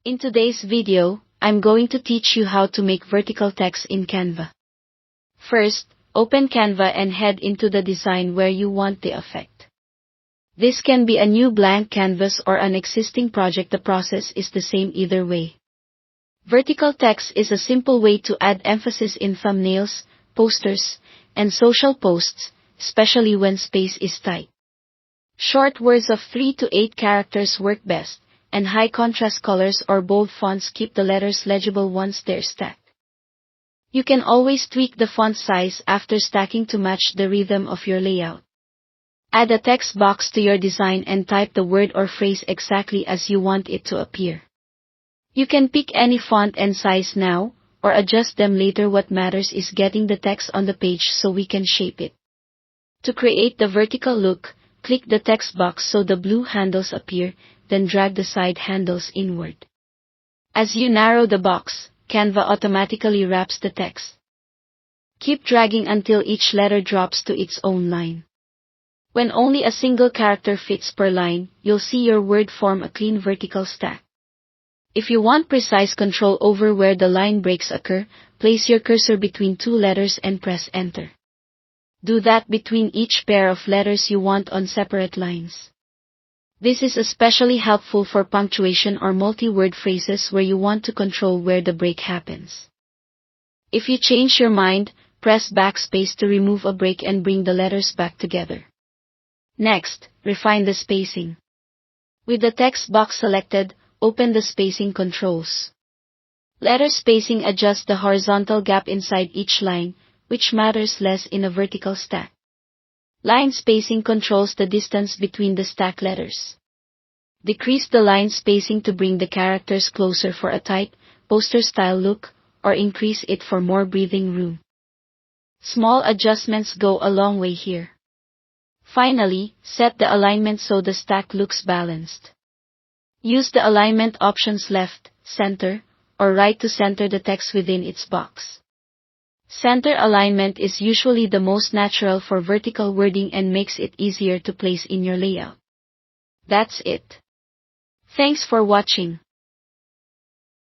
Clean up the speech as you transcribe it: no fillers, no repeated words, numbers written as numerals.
In today's video, I'm going to teach you how to make vertical text in Canva. First, open Canva and head into the design where you want the effect. This can be a new blank canvas or an existing project. The process is the same either way. Vertical text is a simple way to add emphasis in thumbnails, posters, and social posts, especially when space is tight. Short words of 3 to 8 characters work best, and high contrast colors or bold fonts keep the letters legible once they're stacked. You can always tweak the font size after stacking to match the rhythm of your layout. Add a text box to your design and type the word or phrase exactly as you want it to appear. You can pick any font and size now, or adjust them later. What matters is getting the text on the page so we can shape it. To create the vertical look, click the text box so the blue handles appear, then drag the side handles inward. As you narrow the box, Canva automatically wraps the text. Keep dragging until each letter drops to its own line. When only a single character fits per line, you'll see your word form a clean vertical stack. If you want precise control over where the line breaks occur, place your cursor between two letters and press Enter. Do that between each pair of letters you want on separate lines. This is especially helpful for punctuation or multi-word phrases where you want to control where the break happens. If you change your mind, press backspace to remove a break and bring the letters back together. Next, refine the spacing. With the text box selected, open the spacing controls. Letter spacing adjusts the horizontal gap inside each line, which matters less in a vertical stack. Line spacing controls the distance between the stacked letters. Decrease the line spacing to bring the characters closer for a tight, poster-style look, or increase it for more breathing room. Small adjustments go a long way here. Finally, set the alignment so the stack looks balanced. Use the alignment options left, center, or right to center the text within its box. Center alignment is usually the most natural for vertical wording and makes it easier to place in your layout. That's it. Thanks for watching.